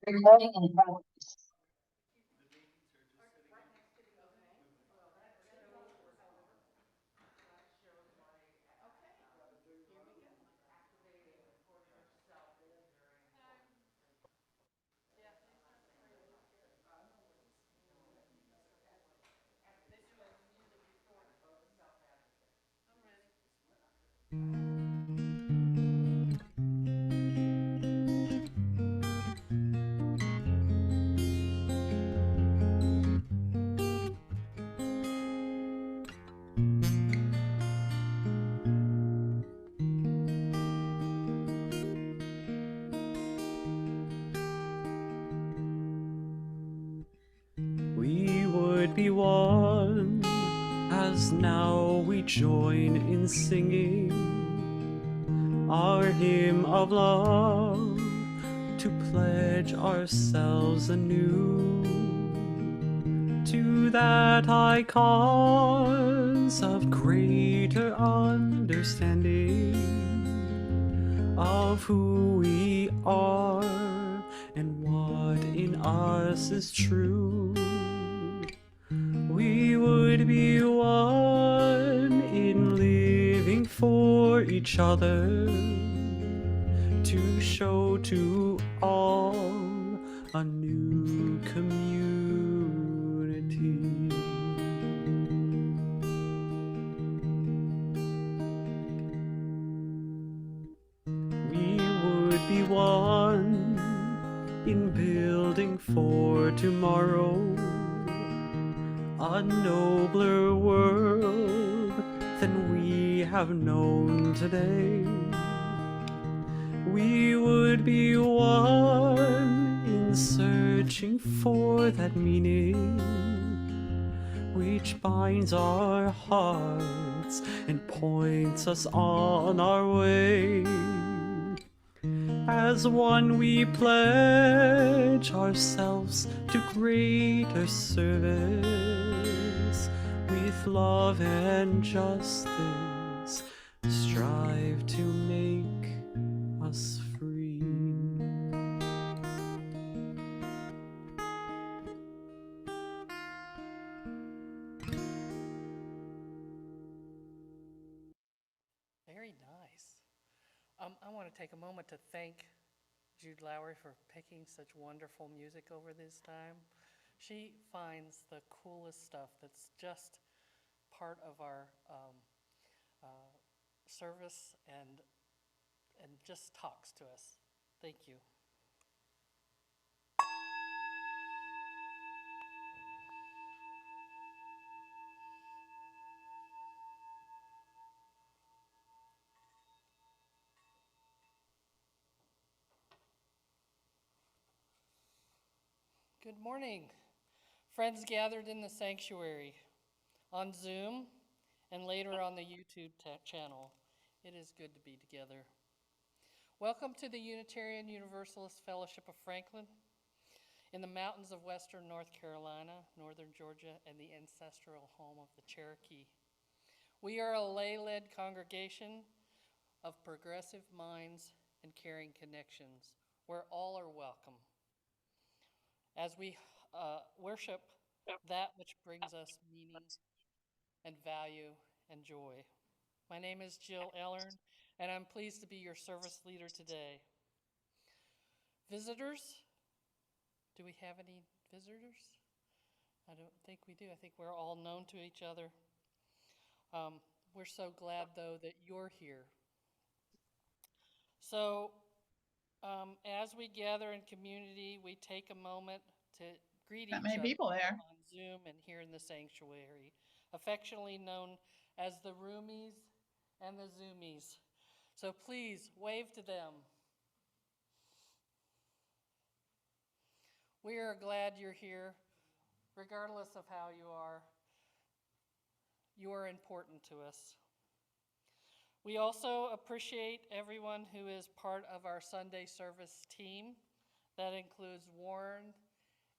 Good morning, everyone. We would be one as now we join in singing our hymn of love to pledge ourselves anew to that high cause of greater understanding of who we are and what in us is true. We would be one in living for each other to show to all a new community. We would be one in building for tomorrow a nobler world than we have known today. We would be one in searching for that meaning which binds our hearts and points us on our way. As one we pledge ourselves to greater service. With love and justice, strive to make us free. Very nice. I want to take a moment to thank Jude Lowry for picking such wonderful music over this time. She finds the coolest stuff that's just part of our uh, service and just talks to us. Thank you. Good morning, friends gathered in the sanctuary, on Zoom, and later on the YouTube channel. It is good to be together. Welcome to the Unitarian Universalist Fellowship of Franklin in the mountains of western North Carolina, northern Georgia, and the ancestral home of the Cherokee. We are a lay-led congregation of progressive minds and caring connections where all are welcome as we worship that which brings us meaning and value and joy. My name is Jill Ellern, and I'm pleased to be your service leader today. Visitors, do we have any visitors? I don't think we do. I think we're all known to each other. We're so glad, though, that you're here. So, as we gather in community, we take a moment to greet Not each many other people there. on Zoom and here in the sanctuary, affectionately known as the Roomies and the Zoomies. So please wave to them. We are glad you're here, regardless of how you are. You are important to us. We also appreciate everyone who is part of our Sunday service team. That includes Warren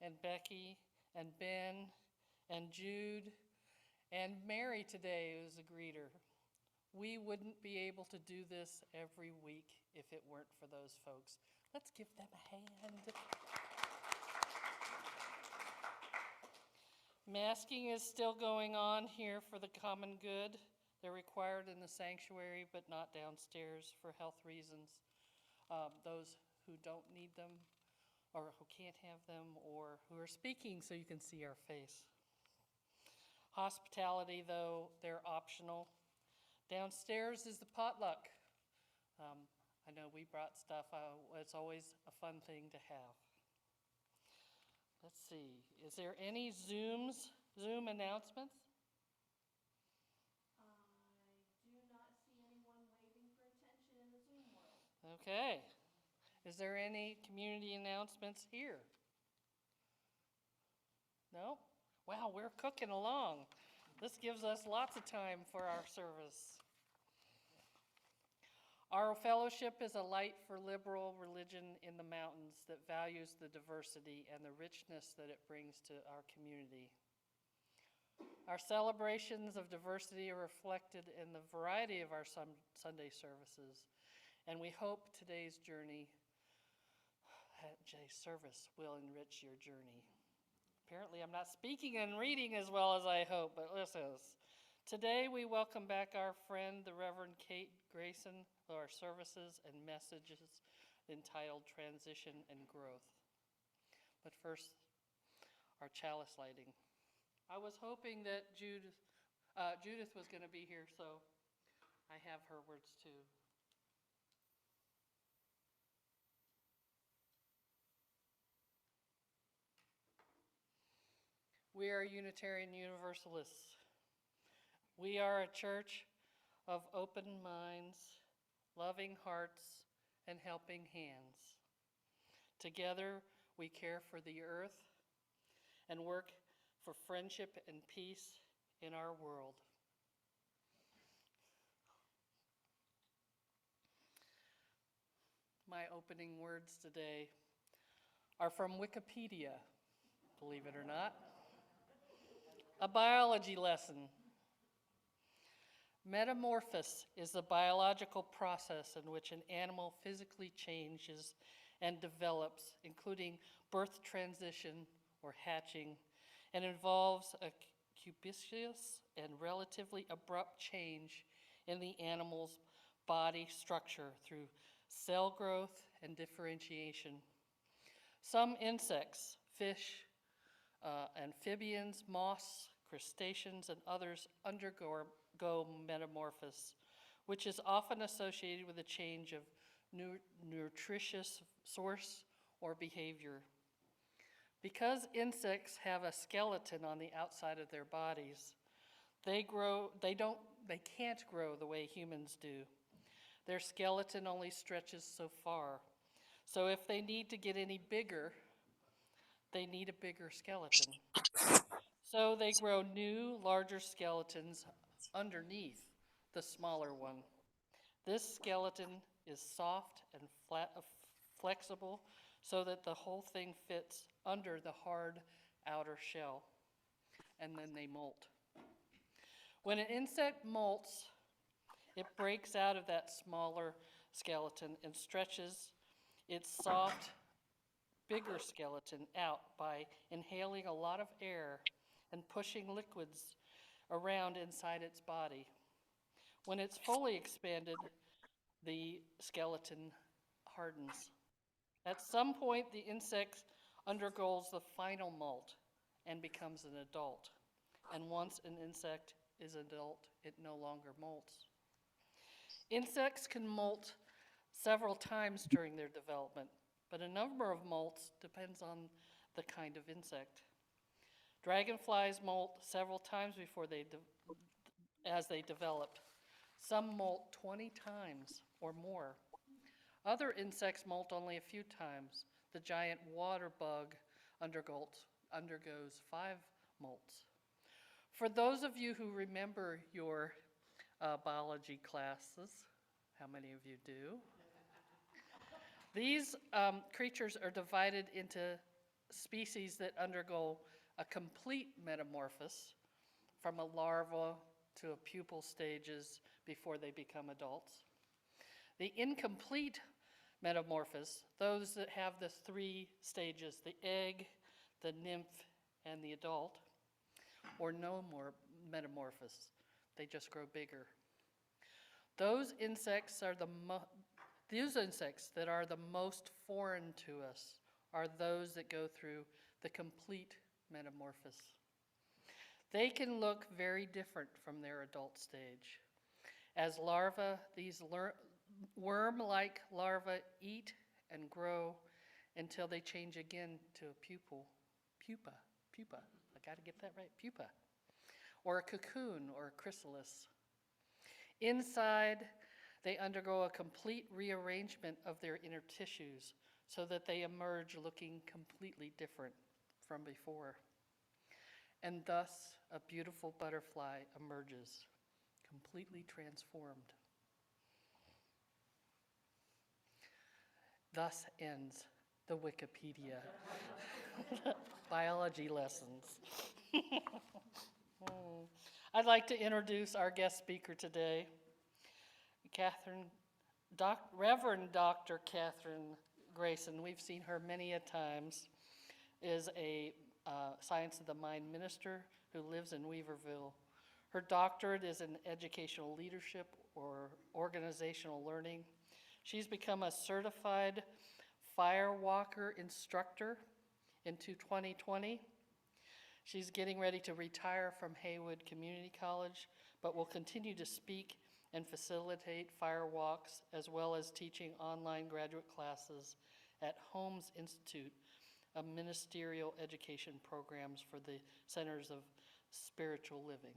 and Becky and Ben and Jude and Mary today, who's a greeter. We wouldn't be able to do this every week if it weren't for those folks. Let's give them a hand. Masking is still going on here for the common good. They're required in the sanctuary, but not downstairs for health reasons. Those who don't need them, or who can't have them, or who are speaking so you can see our face. Hospitality, though, they're optional. Downstairs is the potluck. I know we brought stuff. It's always a fun thing to have. Let's see, is there any Zoom announcements? I do not see anyone waving for attention in the Zoom world. Okay. Is there any community announcements here? No? Wow, we're cooking along. This gives us lots of time for our service. Our fellowship is a light for liberal religion in the mountains that values the diversity and the richness that it brings to our community. Our celebrations of diversity are reflected in the variety of our Sunday services, and we hope today's service will enrich your journey. Apparently, I'm not speaking and reading as well as I hope, but listen. Today, we welcome back our friend, the Reverend Kate Grayson, to our services and messages entitled Transition and Growth. But first, our chalice lighting. I was hoping that Judith was going to be here, so I have her words too. We are Unitarian Universalists. We are a church of open minds, loving hearts, and helping hands. Together, we care for the earth and work for friendship and peace in our world. My opening words today are from Wikipedia, believe it or not. A biology lesson. Metamorphosis is the biological process in which an animal physically changes and develops, including birth transition or hatching, and involves a cupusious and relatively abrupt change in the animal's body structure through cell growth and differentiation. Some insects, fish, amphibians, moths, crustaceans, and others undergo metamorphosis, which is often associated with a change of nutritious source or behavior. Because insects have a skeleton on the outside of their bodies, they can't grow the way humans do. Their skeleton only stretches so far. So if they need to get any bigger, they need a bigger skeleton. So they grow new, larger skeletons underneath the smaller one. This skeleton is soft and flexible so that the whole thing fits under the hard outer shell, and then they molt. When an insect molts, it breaks out of that smaller skeleton and stretches its soft, bigger skeleton out by inhaling a lot of air and pushing liquids around inside its body. When it's fully expanded, the skeleton hardens. At some point, the insect undergoes the final molt and becomes an adult. And once an insect is adult, it no longer molts. Insects can molt several times during their development, but a number of molts depends on the kind of insect. Dragonflies molt several times before as they develop. Some molt 20 times or more. Other insects molt only a few times. The giant water bug undergoes 5 molts. For those of you who remember your biology classes, how many of you do? These creatures are divided into species that undergo a complete metamorphosis from a larva to a pupal stages before they become adults. The incomplete metamorphosis, those that have the 3 stages, the egg, the nymph, and the adult, or no more metamorphosis. They just grow bigger. Those insects these insects that are the most foreign to us are those that go through the complete metamorphosis. They can look very different from their adult stage. As larvae, these worm-like larvae eat and grow until they change again to a pupa, I gotta get that right, pupa, or a cocoon or a chrysalis. Inside, they undergo a complete rearrangement of their inner tissues so that they emerge looking completely different from before. And thus, a beautiful butterfly emerges, completely transformed. Thus ends the Wikipedia biology lessons. I'd like to introduce our guest speaker today, Reverend Dr. Catherine Grayson. We've seen her many a times, is a Science of the Mind minister who lives in Weaverville. Her doctorate is in educational leadership or organizational learning. She's become a certified firewalker instructor in 2020. She's getting ready to retire from Haywood Community College, but will continue to speak and facilitate fire walks, as well as teaching online graduate classes at Holmes Institute, a ministerial education programs for the Centers of Spiritual Living.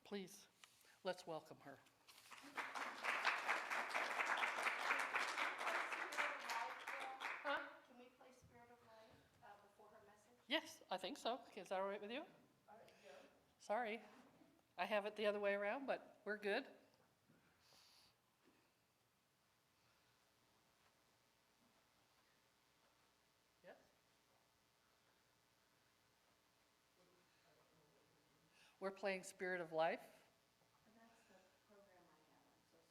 Please, let's welcome her. Can we play Spirit of Life before her message? Yes, I think so. Is that all right with you? Sorry, I have it the other way around, but we're good. Yes? We're playing Spirit of Life. That's the program I have. I'm so sorry.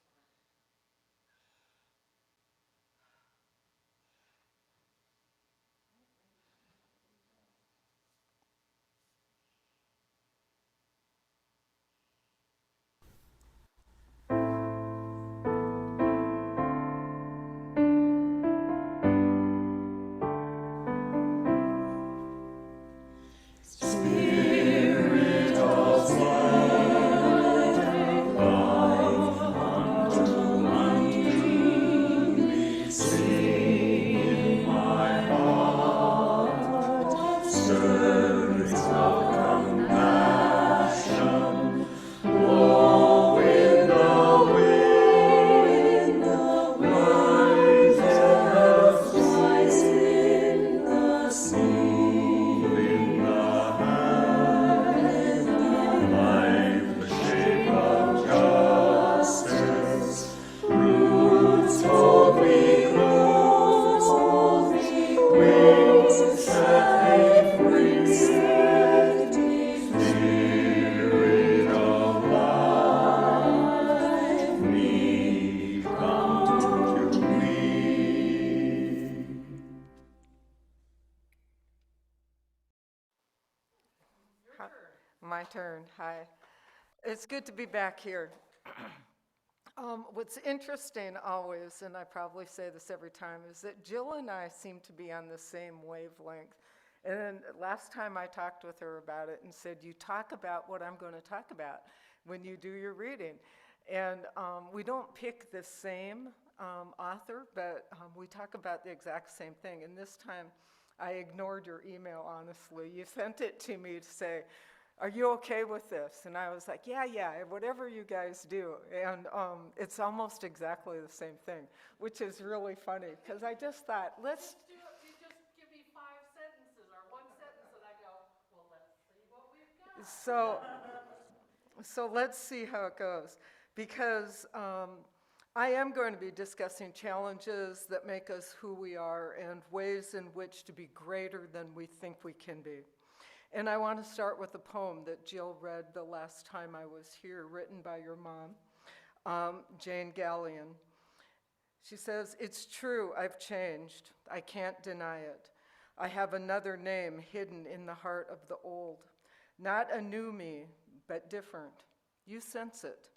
My turn. Hi. It's good to be back here. What's interesting always, and I probably say this every time, is that Jill and I seem to be on the same wavelength. And then last time I talked with her about it and said, you talk about what I'm going to talk about when you do your reading. And we don't pick the same author, but we talk about the exact same thing. And this time I ignored your email, honestly. You sent it to me to say, are you okay with this? And I was like, yeah, whatever you guys do. And it's almost exactly the same thing, which is really funny, because I just thought, let's... Do it. You just give me 5 sentences or 1 sentence, and I go, well, let's see what we've got. So let's see how it goes, because I am going to be discussing challenges that make us who we are and ways in which to be greater than we think we can be. And I want to start with a poem that Jill read the last time I was here, written by your mom, Jane Gallion. She says, it's true, I've changed. I can't deny it. I have another name hidden in the heart of the old. Not a new me, but different. You sense it.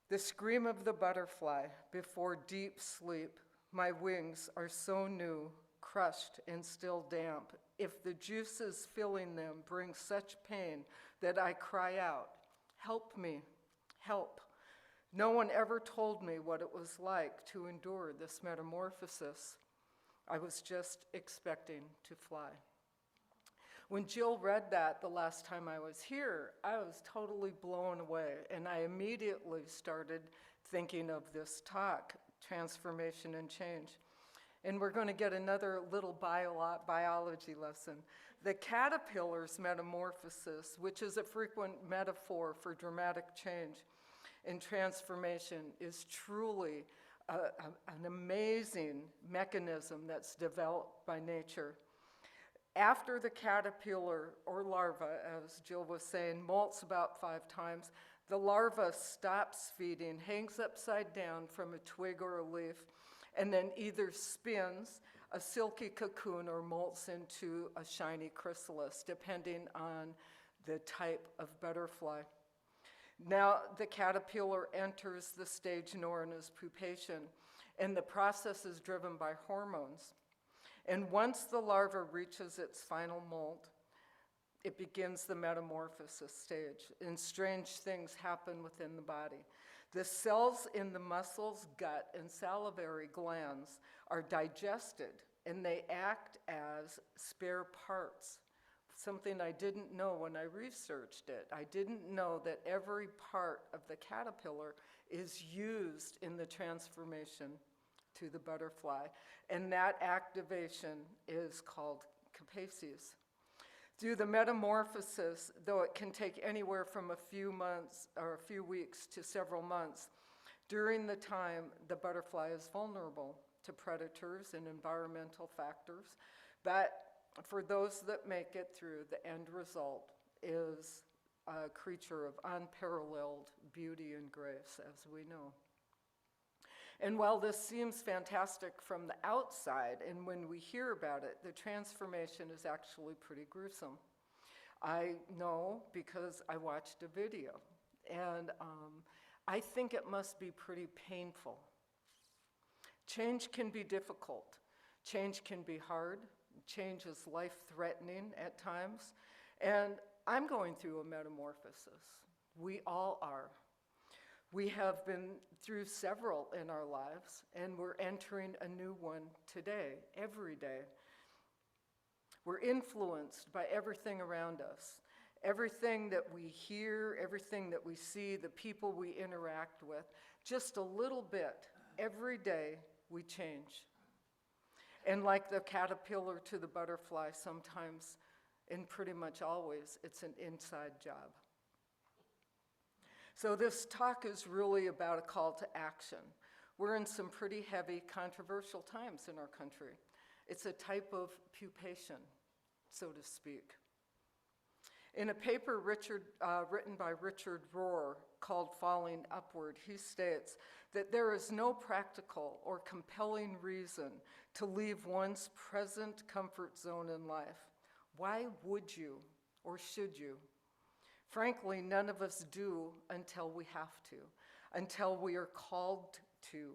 The scream of the butterfly before deep sleep. My wings are so new, crushed and still damp. If the juices filling them bring such pain that I cry out, help me, help. No one ever told me what it was like to endure this metamorphosis. I was just expecting to fly. When Jill read that the last time I was here, I was totally blown away, and I immediately started thinking of this talk, Transformation and Change. And we're going to get another little biology lesson. The caterpillar's metamorphosis, which is a frequent metaphor for dramatic change and transformation, is truly an amazing mechanism that's developed by nature. After the caterpillar or larva, as Jill was saying, molts about 5 times, the larva stops feeding, hangs upside down from a twig or a leaf, and then either spins a silky cocoon or molts into a shiny chrysalis, depending on the type of butterfly. Now the caterpillar enters the stage known as pupation, and the process is driven by hormones. And once the larva reaches its final molt, it begins the metamorphosis stage, and strange things happen within the body. The cells in the muscles, gut, and salivary glands are digested, and they act as spare parts, something I didn't know when I researched it. I didn't know that every part of the caterpillar is used in the transformation to the butterfly, and that activation is called capaces. Through the metamorphosis, though it can take anywhere from a few months or a few weeks to several months, during the time the butterfly is vulnerable to predators and environmental factors, but for those that make it through, the end result is a creature of unparalleled beauty and grace, as we know. And while this seems fantastic from the outside, and when we hear about it, the transformation is actually pretty gruesome. I know because I watched a video, and I think it must be pretty painful. Change can be difficult. Change can be hard. Change is life-threatening at times. And I'm going through a metamorphosis. We all are. We have been through several in our lives, and we're entering a new one today, every day. We're influenced by everything around us, everything that we hear, everything that we see, the people we interact with. Just a little bit, every day we change. And like the caterpillar to the butterfly, sometimes, and pretty much always, it's an inside job. So this talk is really about a call to action. We're in some pretty heavy, controversial times in our country. It's a type of pupation, so to speak. In a paper written by Richard Rohr called Falling Upward, he states that there is no practical or compelling reason to leave one's present comfort zone in life. Why would you or should you? Frankly, none of us do until we have to, until we are called to.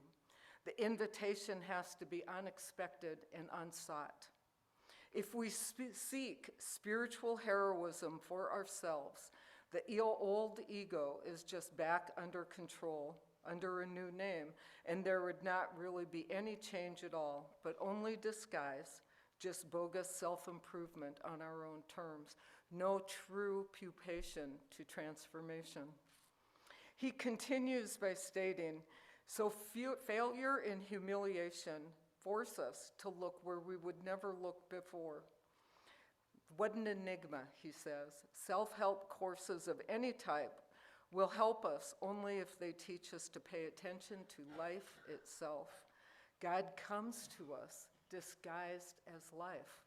The invitation has to be unexpected and unsought. If we seek spiritual heroism for ourselves, the old ego is just back under control, under a new name, and there would not really be any change at all, but only disguise, just bogus self-improvement on our own terms. No true pupation to transformation. He continues by stating, so failure and humiliation force us to look where we would never look before. What an enigma, he says. Self-help courses of any type will help us only if they teach us to pay attention to life itself. God comes to us disguised as life.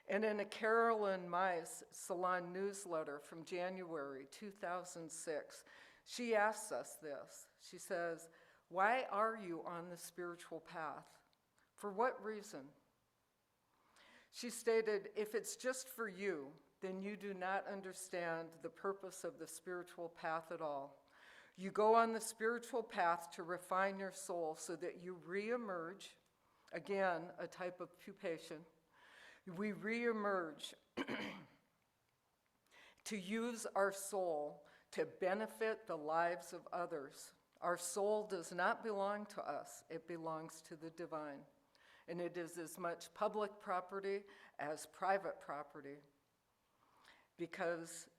And in a Carolyn Mice Salon newsletter from January 2006, she asks us this. She says, why are you on the spiritual path? For what reason? She stated, if it's just for you, then you do not understand the purpose of the spiritual path at all. You go on the spiritual path to refine your soul so that you reemerge, again, a type of pupation. We reemerge to use our soul to benefit the lives of others. Our soul does not belong to us, it belongs to the divine. And it is as much public property as private property,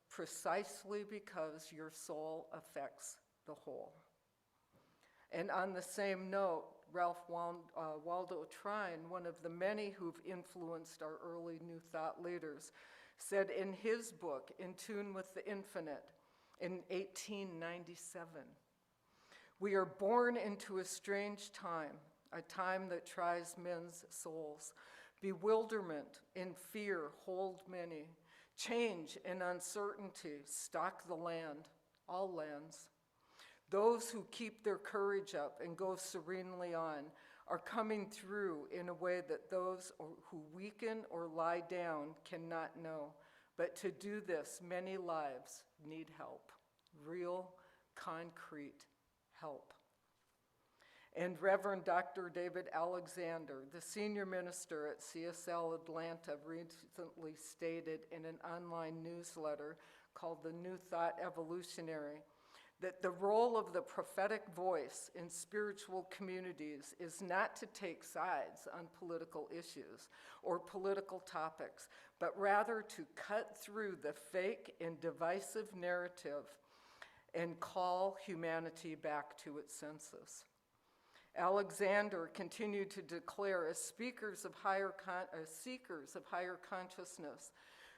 precisely because your soul affects the whole. And on the same note, Ralph Waldo Trine, one of the many who've influenced our early New Thought leaders, said in his book, In Tune with the Infinite, in 1897, "We are born into a strange time, a time that tries men's souls. Bewilderment and fear hold many. Change and uncertainty stalk the land, all lands. Those who keep their courage up and go serenely on are coming through in a way that those who weaken or lie down cannot know. But to do this, many lives need help, real, concrete help." And Reverend Dr. David Alexander, the senior minister at CSL Atlanta, recently stated in an online newsletter called The New Thought Evolutionary that the role of the prophetic voice in spiritual communities is not to take sides on political issues or political topics, but rather to cut through the fake and divisive narrative and call humanity back to its senses. Alexander continued to declare, as seekers of higher consciousness,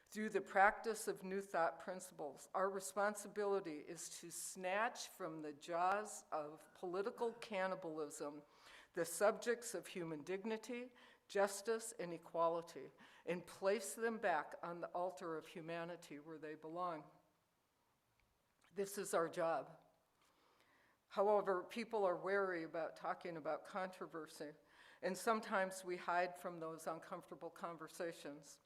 through the practice of New Thought principles, our responsibility is to snatch from the jaws of political cannibalism the subjects of human dignity, justice, and equality, and place them back on the altar of humanity where they belong. This is our job. However, people are wary about talking about controversy, and sometimes we hide from those uncomfortable conversations.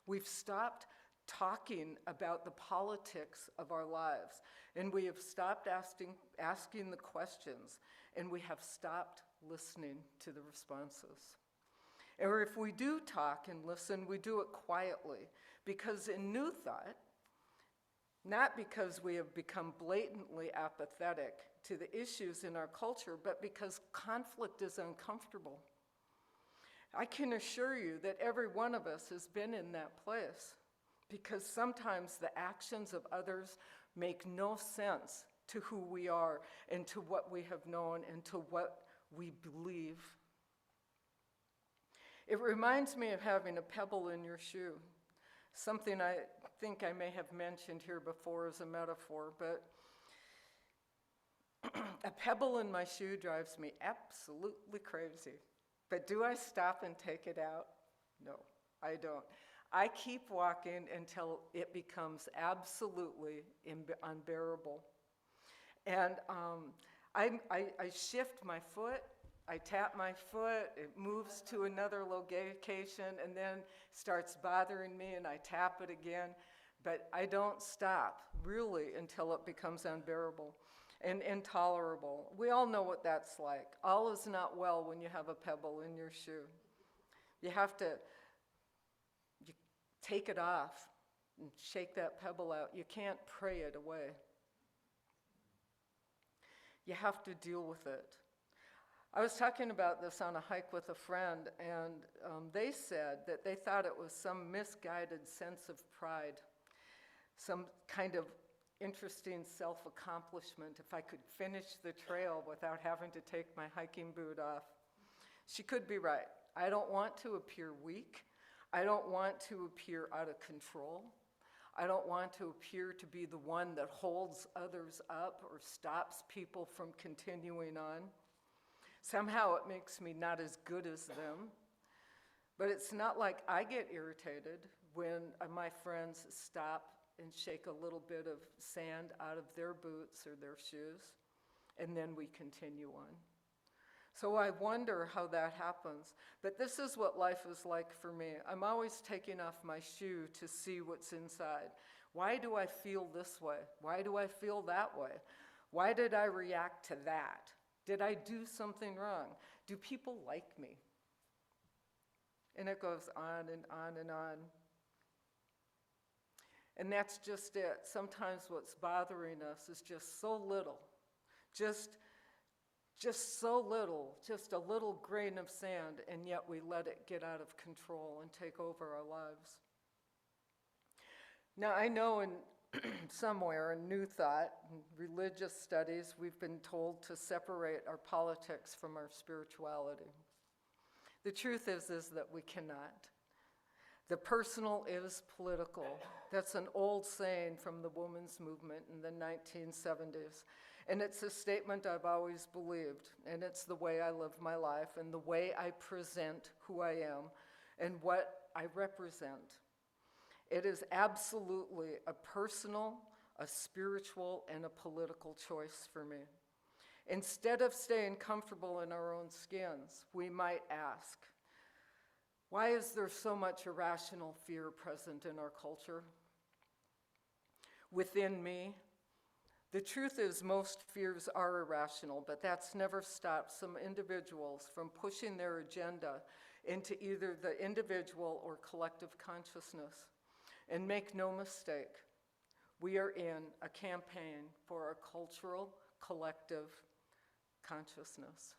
We've stopped talking about the politics of our lives, and we have stopped asking the questions, and we have stopped listening to the responses. Or if we do talk and listen, we do it quietly, because in New Thought, not because we have become blatantly apathetic to the issues in our culture, but because conflict is uncomfortable. I can assure you that every one of us has been in that place, because sometimes the actions of others make no sense to who we are and to what we have known and to what we believe. It reminds me of having a pebble in your shoe, something I think I may have mentioned here before as a metaphor, but a pebble in my shoe drives me absolutely crazy. But do I stop and take it out? No, I don't. I keep walking until it becomes absolutely unbearable. And I shift my foot, I tap my foot, it moves to another location, and then starts bothering me, and I tap it again. But I don't stop, really, until it becomes unbearable and intolerable. We all know what that's like. All is not well when you have a pebble in your shoe. You have to take it off and shake that pebble out. You can't pray it away. You have to deal with it. I was talking about this on a hike with a friend, and they said that they thought it was some misguided sense of pride, some kind of interesting self-accomplishment if I could finish the trail without having to take my hiking boot off. She could be right. I don't want to appear weak. I don't want to appear out of control. I don't want to appear to be the one that holds others up or stops people from continuing on. Somehow it makes me not as good as them. But it's not like I get irritated when my friends stop and shake a little bit of sand out of their boots or their shoes, and then we continue on. So I wonder how that happens. But this is what life is like for me. I'm always taking off my shoe to see what's inside. Why do I feel this way? Why do I feel that way? Why did I react to that? Did I do something wrong? Do people like me? And it goes on and on and on. And that's just it. Sometimes what's bothering us is just so little. Just so little, just a little grain of sand, and yet we let it get out of control and take over our lives. Now, I know in somewhere in New Thought, in religious studies, we've been told to separate our politics from our spirituality. The truth is that we cannot. The personal is political. That's an old saying from the women's movement in the 1970s. And it's a statement I've always believed, and it's the way I live my life and the way I present who I am and what I represent. It is absolutely a personal, a spiritual, and a political choice for me. Instead of staying comfortable in our own skins, we might ask, why is there so much irrational fear present in our culture? Within me, the truth is most fears are irrational, but that's never stopped some individuals from pushing their agenda into either the individual or collective consciousness. And make no mistake, we are in a campaign for a cultural, collective consciousness.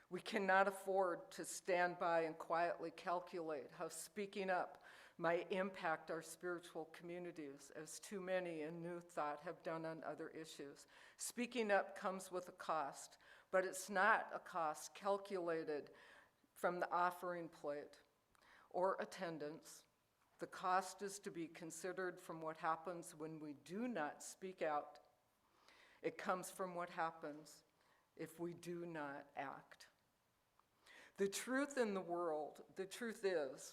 We cannot afford to stand by and quietly calculate how speaking up might impact our spiritual communities, as too many in New Thought have done on other issues. Speaking up comes with a cost, but it's not a cost calculated from the offering plate or attendance. The cost is to be considered from what happens when we do not speak out. It comes from what happens if we do not act. The truth in the world, the truth is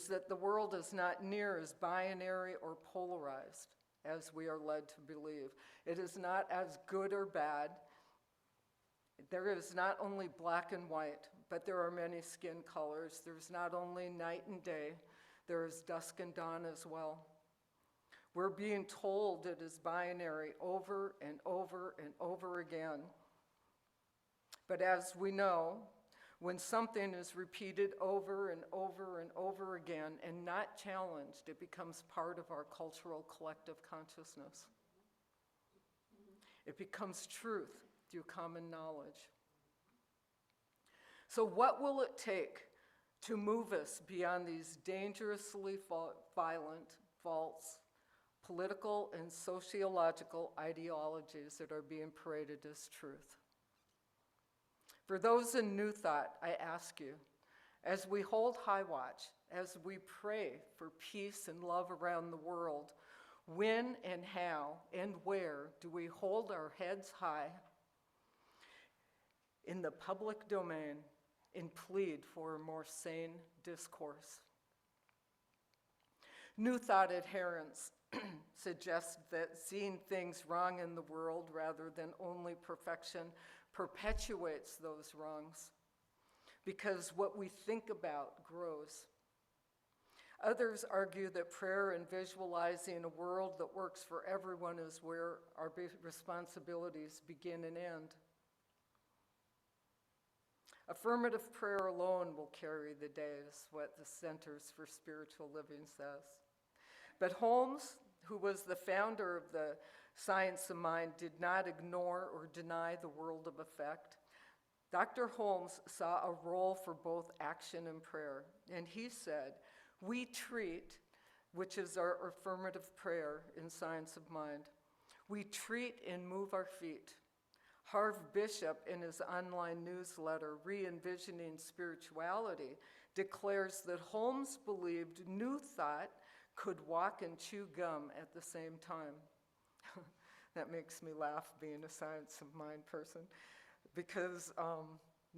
that the world is not near as binary or polarized as we are led to believe. It is not as good or bad. There is not only black and white, but there are many skin colors. There's not only night and day, there is dusk and dawn as well. We're being told it is binary over and over and over again. But as we know, when something is repeated over and over and over again and not challenged, it becomes part of our cultural collective consciousness. It becomes truth through common knowledge. So what will it take to move us beyond these dangerously violent, false, political and sociological ideologies that are being paraded as truth? For those in New Thought, I ask you, as we hold high watch, as we pray for peace and love around the world, when and how and where do we hold our heads high in the public domain and plead for a more sane discourse? New Thought adherents suggest that seeing things wrong in the world rather than only perfection perpetuates those wrongs, because what we think about grows. Others argue that prayer and visualizing a world that works for everyone is where our responsibilities begin and end. Affirmative prayer alone will carry the day, is what the Centers for Spiritual Living says. But Holmes, who was the founder of the Science of Mind, did not ignore or deny the world of effect. Dr. Holmes saw a role for both action and prayer, and he said, we treat, which is our affirmative prayer in Science of Mind, we treat and move our feet. Harv Bishop, in his online newsletter, Re-Envisioning Spirituality, declares that Holmes believed New Thought could walk and chew gum at the same time. That makes me laugh, being a Science of Mind person, because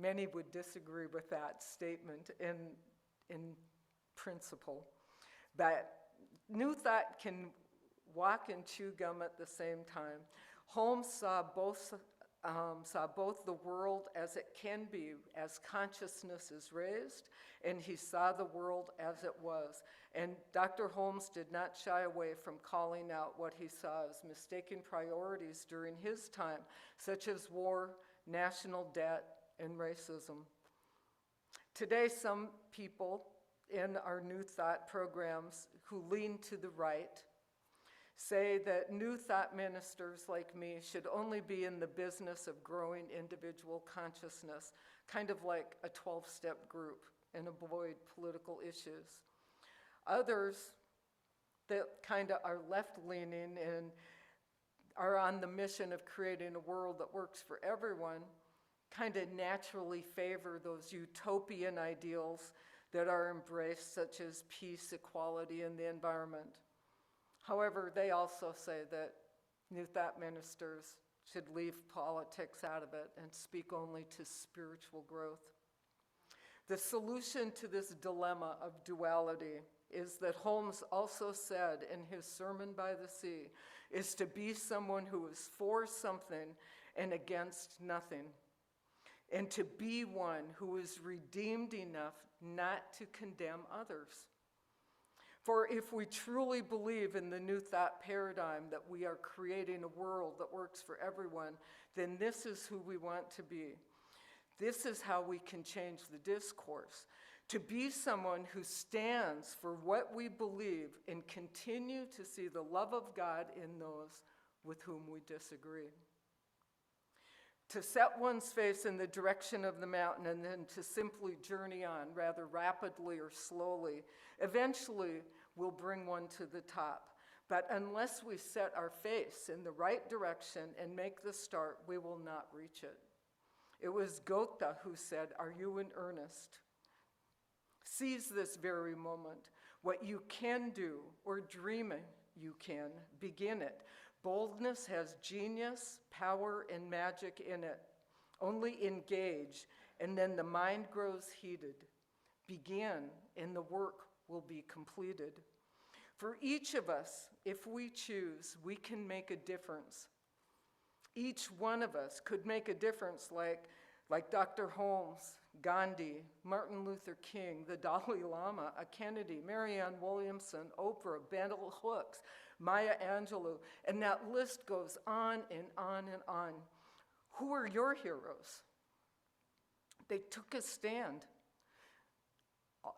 many would disagree with that statement in principle. But New Thought can walk and chew gum at the same time. Holmes saw both saw both the world as it can be, as consciousness is raised, and he saw the world as it was. And Dr. Holmes did not shy away from calling out what he saw as mistaken priorities during his time, such as war, national debt, and racism. Today, some people in our New Thought programs who lean to the right say that New Thought ministers like me should only be in the business of growing individual consciousness, kind of like a 12-step group, and avoid political issues. Others that kind of are left-leaning and are on the mission of creating a world that works for everyone kind of naturally favor those utopian ideals that are embraced, such as peace, equality, and the environment. However, they also say that New Thought ministers should leave politics out of it and speak only to spiritual growth. The solution to this dilemma of duality is that Holmes also said in his Sermon by the Sea, is to be someone who is for something and against nothing, and to be one who is redeemed enough not to condemn others. For if we truly believe in the New Thought paradigm that we are creating a world that works for everyone, then this is who we want to be. This is how we can change the discourse. To be someone who stands for what we believe and continue to see the love of God in those with whom we disagree. To set one's face in the direction of the mountain and then to simply journey on, rather rapidly or slowly, eventually will bring one to the top. But unless we set our face in the right direction and make the start, we will not reach it. It was Goethe who said, "Are you in earnest?" Seize this very moment. What you can do or dreaming you can, begin it. Boldness has genius, power, and magic in it. Only engage, and then the mind grows heated. Begin, and the work will be completed. For each of us, if we choose, we can make a difference. Each one of us could make a difference like Dr. Holmes, Gandhi, Martin Luther King, the Dalai Lama, a Kennedy, Marianne Williamson, Oprah, Bell Hooks, Maya Angelou, and that list goes on and on and on. Who are your heroes? They took a stand.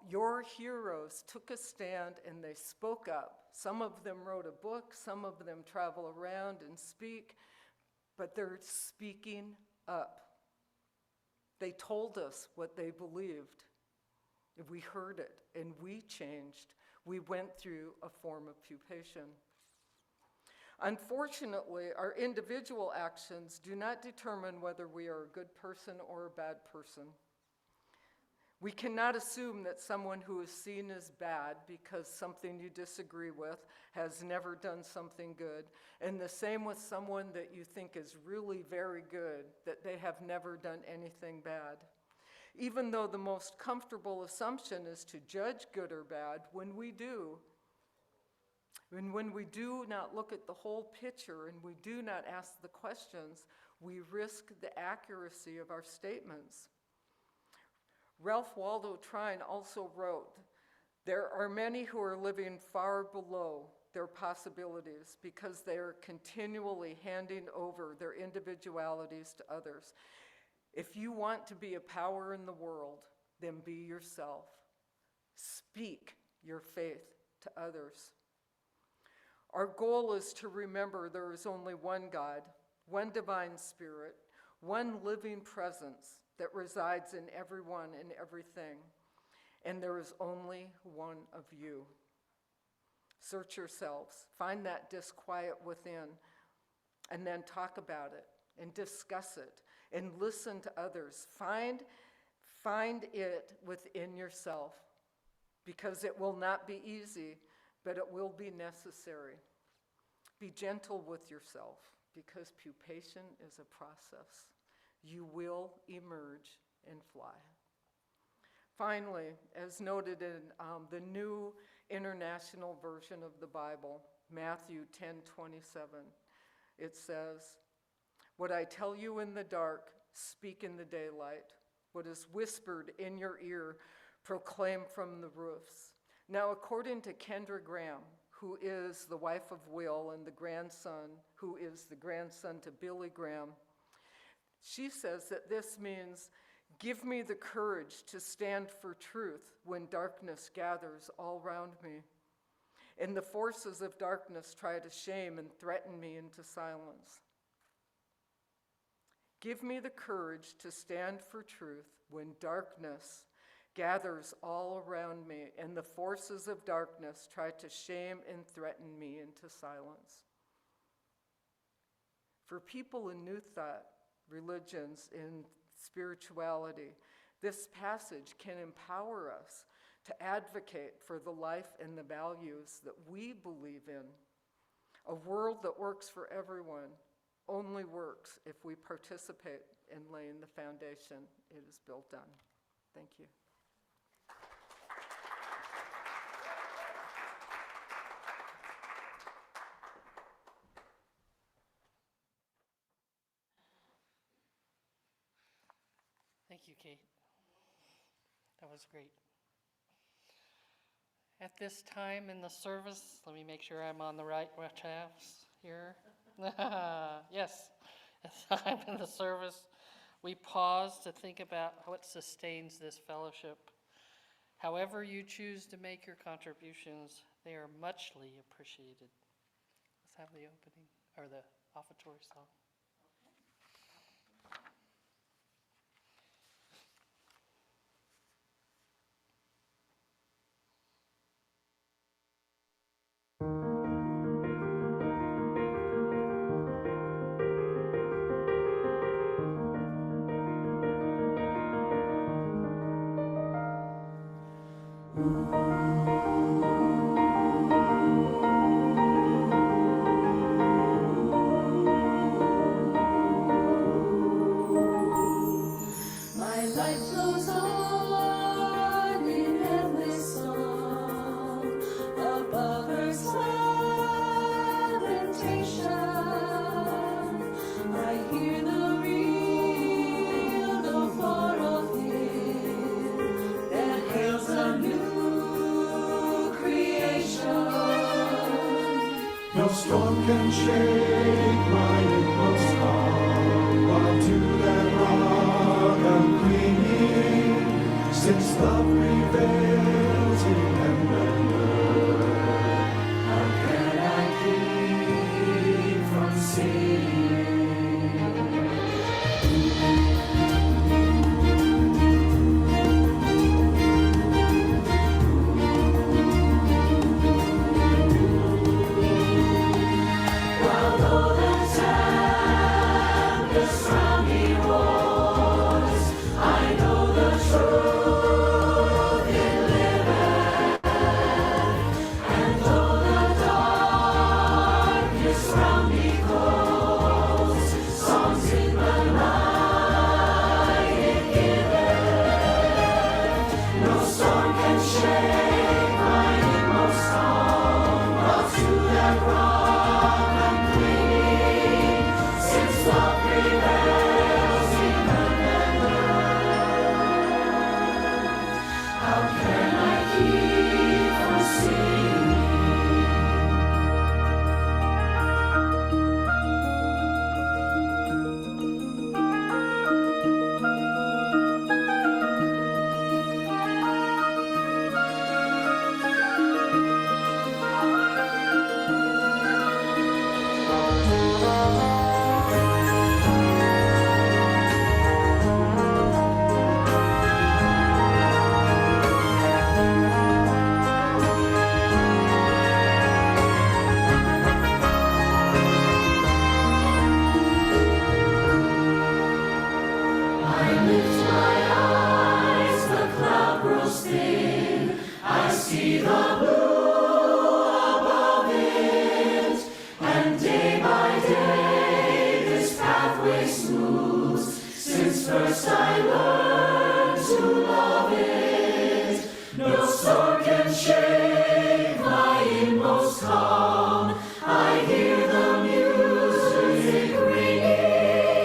Your heroes took a stand and they spoke up. Some of them wrote a book, some of them travel around and speak, but they're speaking up. They told us what they believed. We heard it and we changed. We went through a form of pupation. Unfortunately, our individual actions do not determine whether we are a good person or a bad person. We cannot assume that someone who is seen as bad because something you disagree with has never done something good, and the same with someone that you think is really very good, that they have never done anything bad. Even though the most comfortable assumption is to judge good or bad, when we do not look at the whole picture and we do not ask the questions, we risk the accuracy of our statements. Ralph Waldo Trine also wrote, "There are many who are living far below their possibilities because they are continually handing over their individualities to others. If you want to be a power in the world, then be yourself. Speak your faith to others." Our goal is to remember there is only one God, one divine spirit, one living presence that resides in everyone and everything, and there is only one of you. Search yourselves, find that disquiet within, and then talk about it and discuss it and listen to others. Find it within yourself, because it will not be easy, but it will be necessary. Be gentle with yourself, because pupation is a process. You will emerge and fly. Finally, as noted in the New International Version of the Bible, Matthew 10:27, it says, What I tell you in the dark, speak in the daylight. What is whispered in your ear, proclaim from the roofs. Now, according to Kendra Graham, who is the wife of Will and the grandson, who is the grandson to Billy Graham, she says that this means, give me the courage to stand for truth when darkness gathers all around me, and the forces of darkness try to shame and threaten me into silence. Give me the courage to stand for truth when darkness gathers all around me and the forces of darkness try to shame and threaten me into silence. For people in New Thought, religions, and spirituality, this passage can empower us to advocate for the life and the values that we believe in. A world that works for everyone only works if we participate in laying the foundation it is built on. Thank you. Thank you, Kate. That was great. At this time in the service, let me make sure I'm on the right tracks here. Yes, at this time in the service, we pause to think about what sustains this fellowship. However you choose to make your contributions, they are muchly appreciated. Let's have the opening, or the offertory song. My life flows on in endless song above earth's lamentation. I hear the real, the far off hymn that hails a new creation. No storm can shake my inmost calm, while to that rock I'm clinging, since love prevails in heaven and earth. How can I keep from singing? While though the tempest round me roars, I know the truth it liveth. And though the darkness round me grows, songs in the night it giveth. No storm can shake my inmost calm, while to that rock I'm clinging, since love prevails in heaven and earth. How can I keep from singing? I lift my eyes, the cloud grows thin. I see the blue above it, and day by day this pathway smooths. Since first I learned to love it, no storm can shake my inmost calm. I hear the music ringing.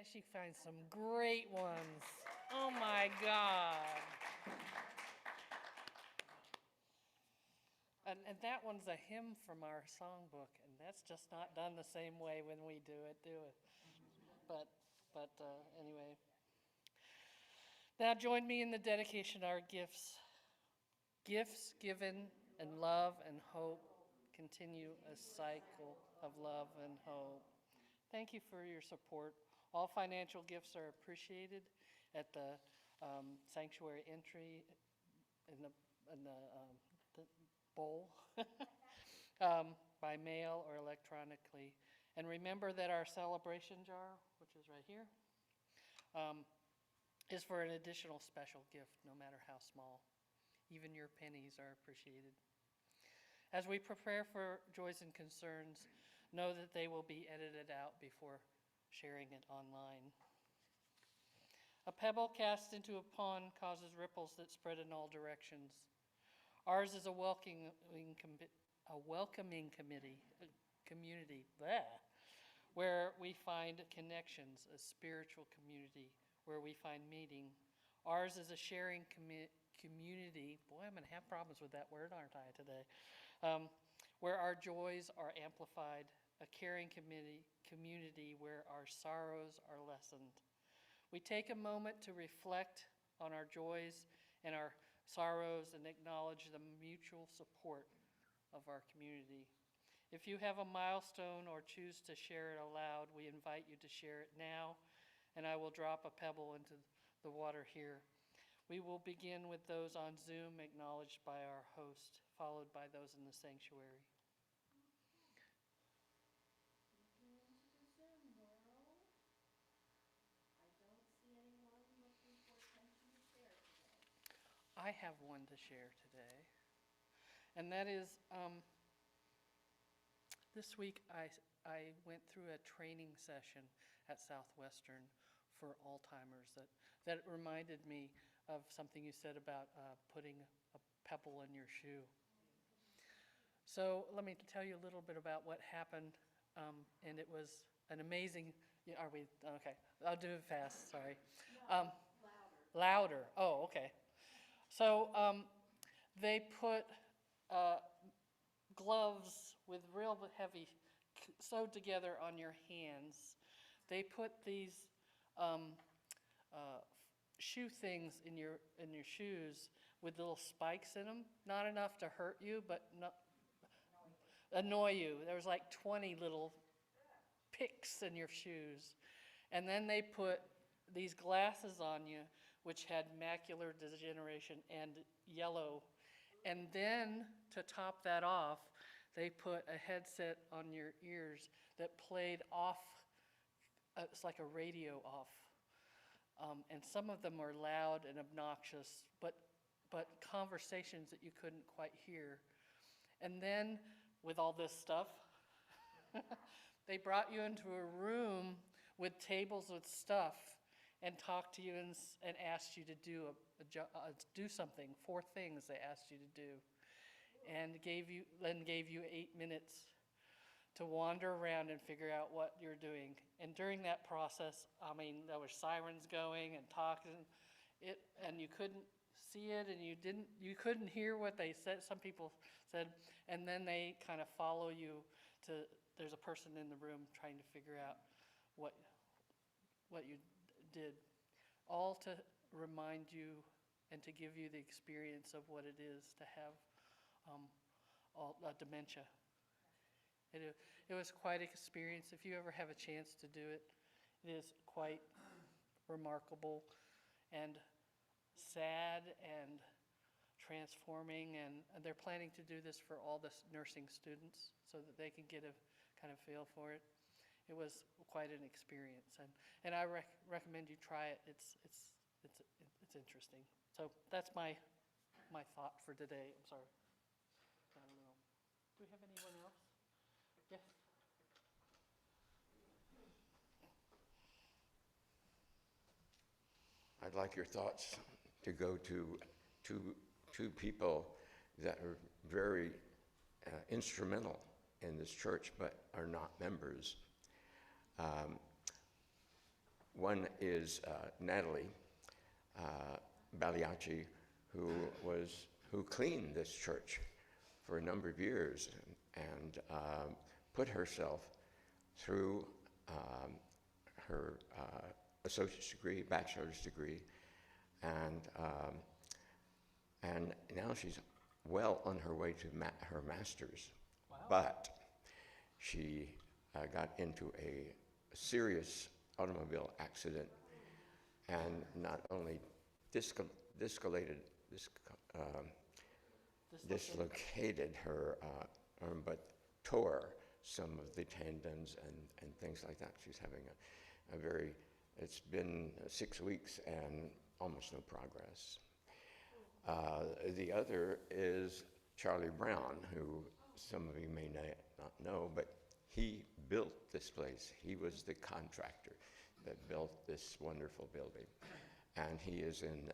She finds some great ones. Oh my God. And that one's a hymn from our songbook, and that's just not done the same way when we do it. But anyway. Now join me in the dedication of our gifts. Gifts given and love and hope continue a cycle of love and hope. Thank you for your support. All financial gifts are appreciated at the sanctuary entry in the bowl by mail or electronically. And remember that our celebration jar, which is right here, is for an additional special gift, no matter how small. Even your pennies are appreciated. As we prepare for Joys and Concerns, know that they will be edited out before sharing it online. A pebble cast into a pond causes ripples that spread in all directions. Ours is a welcoming community, where we find connections, a spiritual community where we find meeting. Ours is a sharing community. Boy, I'm going to have problems with that word, aren't I, today? Where our joys are amplified, a caring community where our sorrows are lessened. We take a moment to reflect on our joys and our sorrows and acknowledge the mutual support of our community. If you have a milestone or choose to share it aloud, we invite you to share it now, and I will drop a pebble into the water here. We will begin with those on Zoom, acknowledged by our host, followed by those in the sanctuary. Into the Zoom world. I don't see anyone looking for attention to share today. I have one to share today, and that is this week I went through a training session at Southwestern for Alzheimer's that reminded me of something you said about putting a pebble in your shoe. So let me tell you a little bit about what happened, and it was an amazing. Yeah, are we okay? I'll do it fast. Sorry. Louder. Louder. Oh, okay. So they put gloves with real heavy sewed together on your hands. They put these shoe things in your shoes with little spikes in them. Not enough to hurt you, but not annoy you. There was like 20 little picks in your shoes. And then they put these glasses on you, which had macular degeneration and yellow. And then to top that off, they put a headset on your ears that played off, it's like a radio off. And some of them were loud and obnoxious, but conversations that you couldn't quite hear. And then, with all this stuff, they brought you into a room with tables with stuff and talked to you and asked you to do something. 4 things they asked you to do, and gave you 8 minutes to wander around and figure out what you're doing. And during that process, I mean, there were sirens going and talking, and you couldn't see it, and you couldn't hear what they said. Some people said, and then they kind of follow you to. There's a person in the room trying to figure out what you did, all to remind you and to give you the experience of what it is to have dementia. It was quite an experience. If you ever have a chance to do it, it is quite remarkable and sad and transforming, and they're planning to do this for all the nursing students so that they can get a kind of feel for it. It was quite an experience, and I recommend you try it. It's interesting. So that's my thought for today. I'm sorry. I don't know. Do we have anyone else? Yes. I'd like your thoughts to go to two people that are very instrumental in this church but are not members. One is Natalie Bagliacci, who cleaned this church for a number of years and put herself through her associate's degree, bachelor's degree, and now she's well on her way to her master's. Wow. But she got into a serious automobile accident and not only dislocated her arm, but tore some of the tendons and things like that. She's having it's been 6 weeks and almost no progress. The other is Charlie Brown, who some of you may not know, but he built this place. He was the contractor that built this wonderful building. And he is in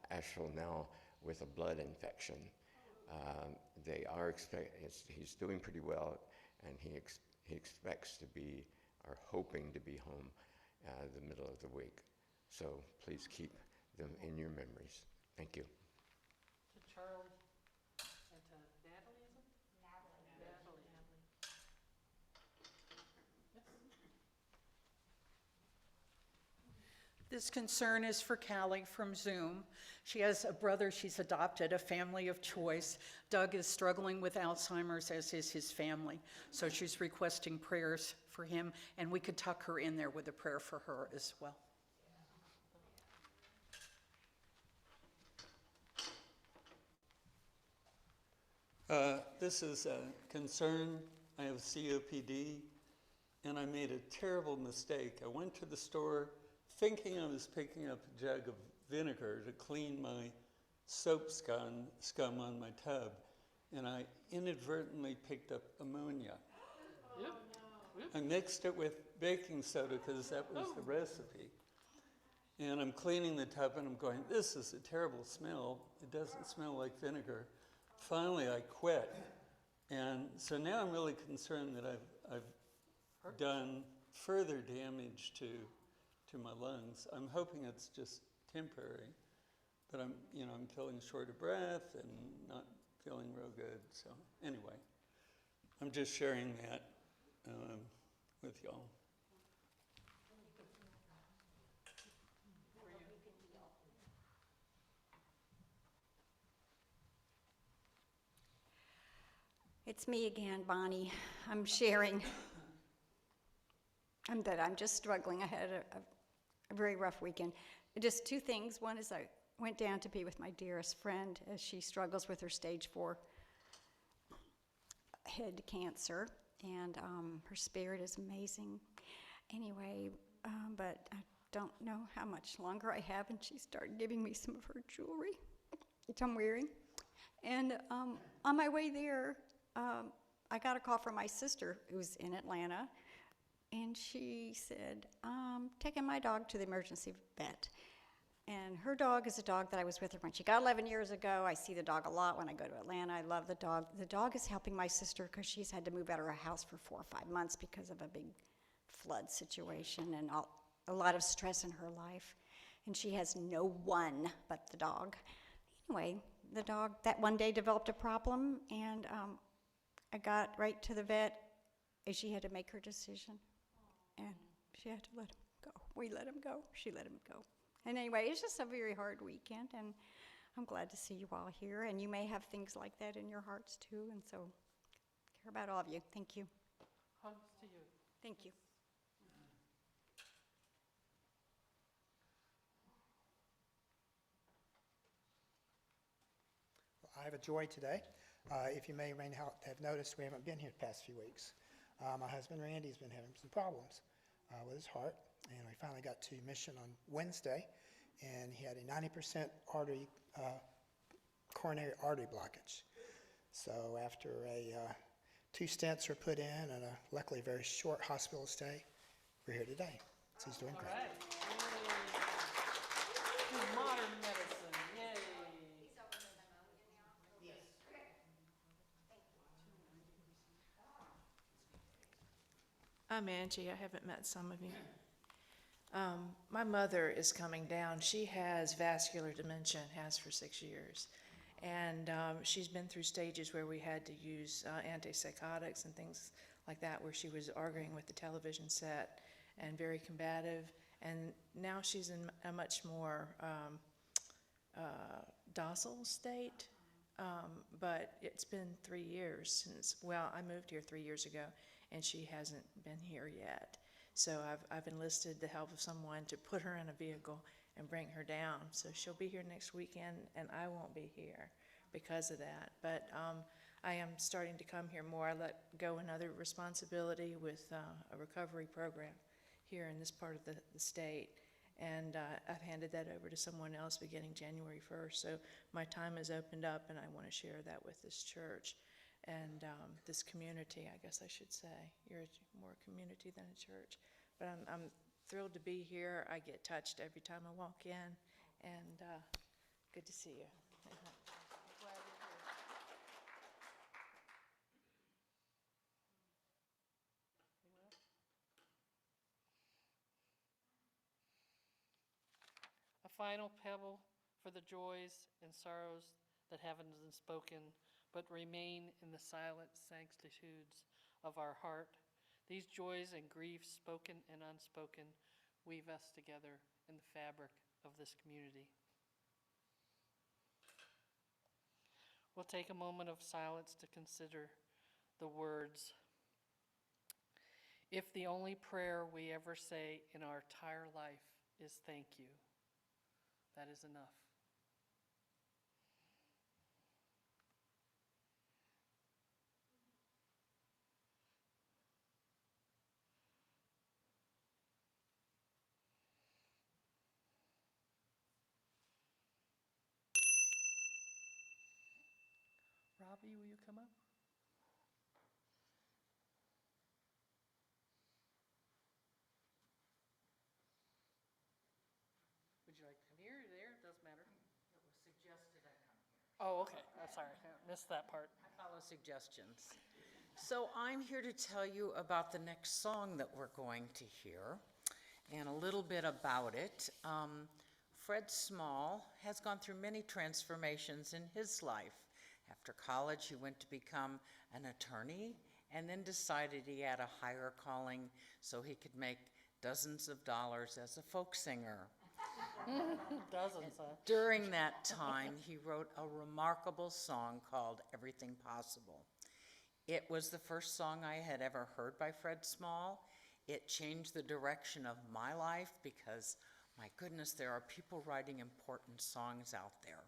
Asheville now with a blood infection. He's doing pretty well, and he expects to be, or hoping to be home the middle of the week. So please keep them in your memories. Thank you. To Charlie and to Natalie, is it? Natalie. This concern is for Callie from Zoom. She has a brother she's adopted, a family of choice. Doug is struggling with Alzheimer's, as is his family. So she's requesting prayers for him, and we could tuck her in there with a prayer for her as well. This is a concern. I have COPD, and I made a terrible mistake. I went to the store thinking I was picking up a jug of vinegar to clean my soap scum on my tub, and I inadvertently picked up ammonia. Yep. I mixed it with baking soda because that was the recipe. And I'm cleaning the tub and I'm going, this is a terrible smell. It doesn't smell like vinegar. Finally, I quit. And so now I'm really concerned that I've done further damage to my lungs. I'm hoping it's just temporary, but I'm feeling short of breath and not feeling real good. So anyway, I'm just sharing that with y'all. It's me again, Bonnie. I'm sharing that I'm just struggling. I had a very rough weekend. Just two things. One is I went down to be with my dearest friend as she struggles with her stage 4 head cancer, and her spirit is amazing. Anyway, but I don't know how much longer I have, and she started giving me some of her jewelry, which I'm wearing. And on my way there, I got a call from my sister who's in Atlanta, and she said, taking my dog to the emergency vet. And her dog is a dog that I was with her when she got 11 years ago. I see the dog a lot when I go to Atlanta. I love the dog. The dog is helping my sister because she's had to move out of her house for 4 or 5 months because of a big flood situation and a lot of stress in her life. And she has no one but the dog. Anyway, the dog that one day developed a problem, and I got right to the vet, and she had to make her decision. And she had to let him go. We let him go. She let him go. And anyway, it's just a very hard weekend, and I'm glad to see you all here. And you may have things like that in your hearts too, and so care about all of you. Thank you. Hugs to you. Thank you. I have a joy today. If you may have noticed, we haven't been here the past few weeks. My husband Randy's been having some problems with his heart, and we finally got to Mission on Wednesday, and he had a 90% coronary artery blockage. So after 2 stents were put in and luckily a very short hospital stay, we're here today. So he's doing great. All right. Yay. Modern medicine. Yay. I'm Angie. I haven't met some of you. My mother is coming down. She has vascular dementia, and has for 6 years. And she's been through stages where we had to use antipsychotics and things like that, where she was arguing with the television set and very combative. And now she's in a much more docile state. But it's been 3 years since, well, I moved here 3 years ago, and she hasn't been here yet. So I've enlisted the help of someone to put her in a vehicle and bring her down. So she'll be here next weekend, and I won't be here because of that. But I am starting to come here more. I let go another responsibility with a recovery program here in this part of the state. And I've handed that over to someone else beginning January 1st. So my time has opened up, and I want to share that with this church and this community, I guess I should say. You're more a community than a church. But I'm thrilled to be here. I get touched every time I walk in, and good to see you. A final pebble for the joys and sorrows that haven't been spoken, but remain in the silent sanctitudes of our heart. These joys and griefs, spoken and unspoken, weave us together in the fabric of this community. We'll take a moment of silence to consider the words. If the only prayer we ever say in our entire life is thank you, that is enough. Robbie, will you come up? Would you like to come here or there? It doesn't matter. It was suggested I come here. Oh, okay. I'm sorry. I missed that part. I follow suggestions. So I'm here to tell you about the next song that we're going to hear and a little bit about it. Fred Small has gone through many transformations in his life. After college, he went to become an attorney and then decided he had a higher calling so he could make dozens of dollars as a folk singer. Dozens, huh? During that time, he wrote a remarkable song called Everything Possible. It was the first song I had ever heard by Fred Small. It changed the direction of my life because, my goodness, there are people writing important songs out there.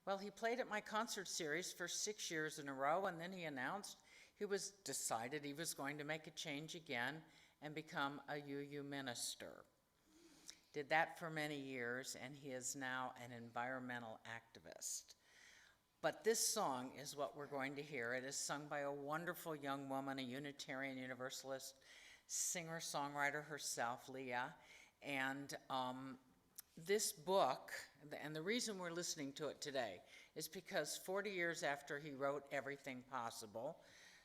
Well, he played at my concert series for 6 years in a row, and then he announced decided he was going to make a change again and become a UU minister. Did that for many years, and he is now an environmental activist. But this song is what we're going to hear. It is sung by a wonderful young woman, a Unitarian Universalist singer-songwriter herself, Leah. And this book, and the reason we're listening to it today, is because 40 years after he wrote Everything Possible,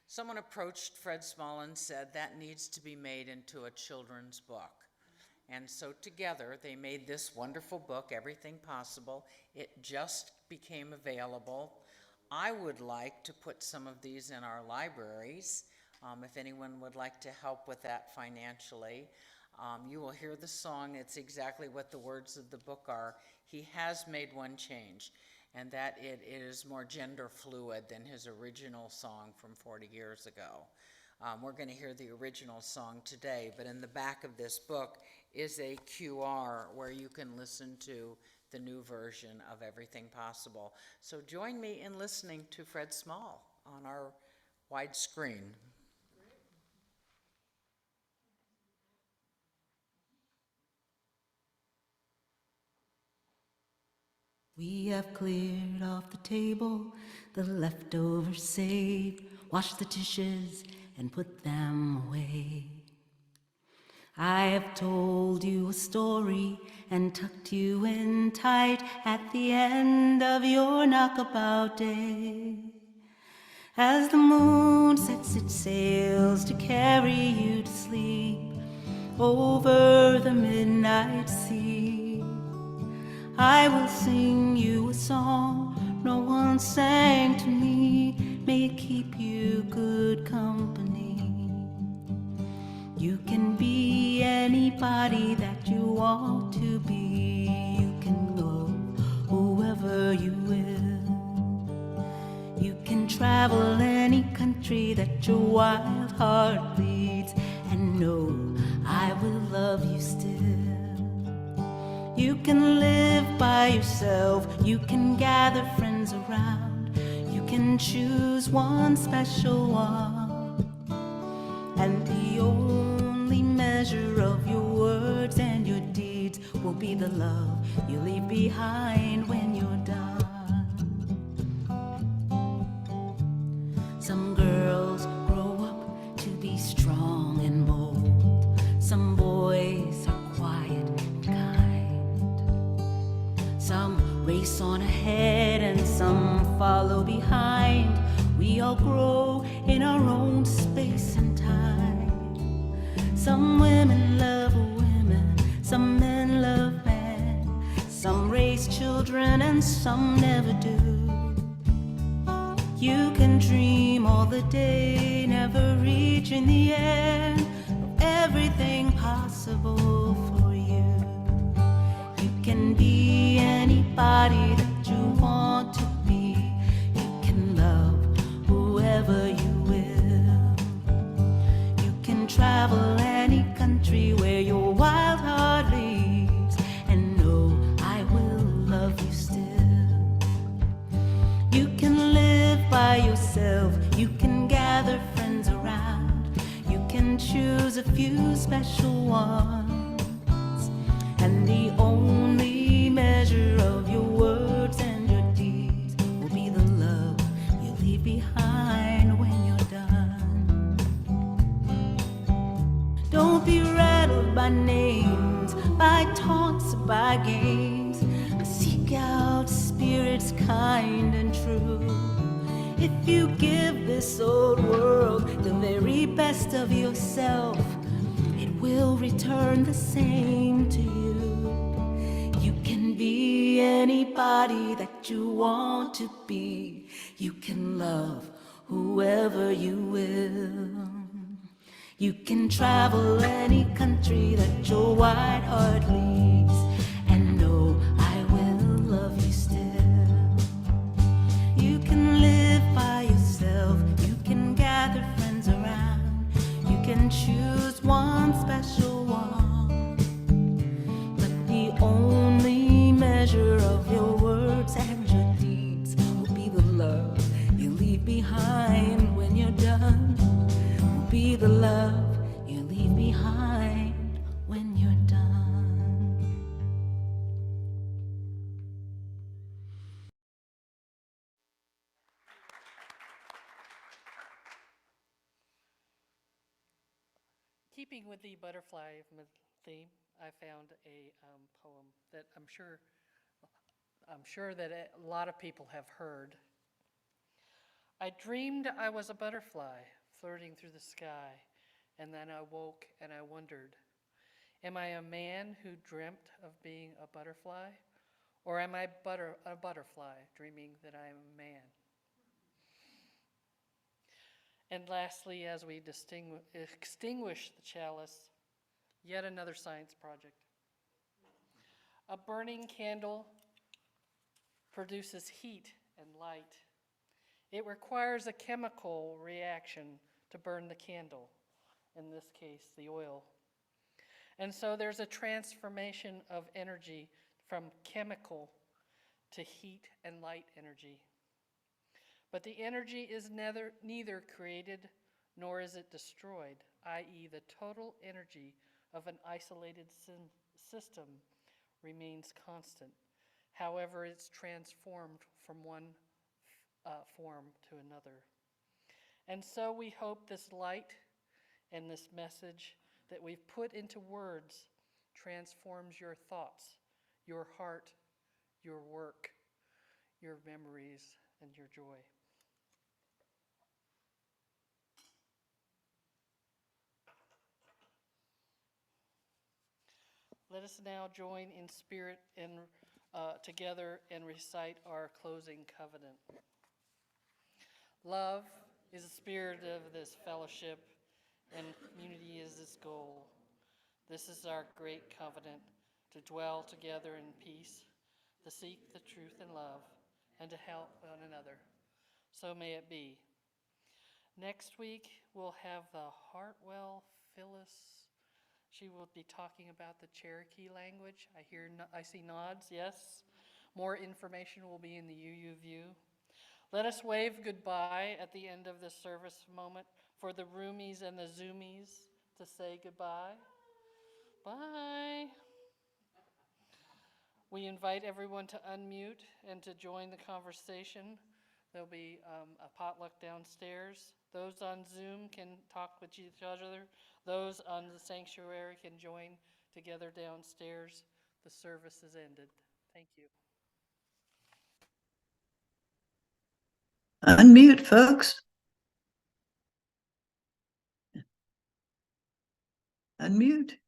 someone approached Fred Small and said that needs to be made into a children's book. And so together they made this wonderful book, Everything Possible. It just became available. I would like to put some of these in our libraries, if anyone would like to help with that financially. You will hear the song. It's exactly what the words of the book are. He has made one change, and that it is more gender fluid than his original song from 40 years ago. We're going to hear the original song today, but in the back of this book is a QR where you can listen to the new version of Everything Possible. So join me in listening to Fred Small on our wide screen. We have cleared off the table, the leftovers saved, washed the dishes and put them away. I have told you a story and tucked you in tight at the end of your knockabout day. As the moon sets its sails to carry you to sleep, over the midnight sea. I will sing you a song no one sang to me. May it keep you good company. You can be anybody that you want to be. You can go whoever you will. You can travel any country that your wild heart leads, and know I will love you still. You can live by yourself, you can gather friends around, you can choose one special one, and the only measure of your words and your deeds will be the love you leave behind when you're done. Some girls grow up to be strong and bold. Some boys are quiet and kind. Some race on ahead and some follow behind. We all grow in our own space and time. Some women love women, some men love men. Some raise children and some never do. You can dream all the day, never reaching the end of everything possible for you. You can be anybody that you want to be. You can love whoever you will. You can travel any country where your wild heart leads, and know I will love you still. You can live by yourself, you can gather friends around, you can choose a few special ones, and the only measure of your words and your deeds will be the love you leave behind when you're done. Don't be rattled by names, by taunts, by games. Seek out spirits kind and true. If you give this old world the very best of yourself, it will return the same to you. You can be anybody that you want to be. You can love whoever you will. You can travel any country that your white heart leads, and know I will love you still. You can live by yourself, you can gather friends around, you can choose one special one, but the only measure of your words and your deeds will be the love you leave behind when you're done. Will be the love you leave behind when you're done. Keeping with the butterfly theme, I found a poem that I'm sure that a lot of people have heard. I dreamed I was a butterfly flirting through the sky, and then I woke and I wondered, am I a man who dreamt of being a butterfly, or am I a butterfly dreaming that I am a man? And lastly, as we extinguish the chalice, yet another science project. A burning candle produces heat and light. It requires a chemical reaction to burn the candle, in this case, the oil. And so there's a transformation of energy from chemical to heat and light energy. But the energy is neither created nor is it destroyed, i.e. the total energy of an isolated system remains constant. However, it's transformed from one form to another. And so we hope this light and this message that we've put into words transforms your thoughts, your heart, your work, your memories, and your joy. Let us now join in spirit and together and recite our closing covenant. Love is the spirit of this fellowship, and community is its goal. This is our great covenant, to dwell together in peace, to seek the truth in love, and to help one another. So may it be. Next week, we'll have the Hartwell Phyllis. She will be talking about the Cherokee language. I see nods, yes. More information will be in the UU View. Let us wave goodbye at the end of this service moment for the roomies and the zoomies to say goodbye. Bye. We invite everyone to unmute and to join the conversation. There'll be a potluck downstairs. Those on Zoom can talk with each other. Those on the sanctuary can join together downstairs. The service is ended. Thank you. Unmute, folks. Unmute.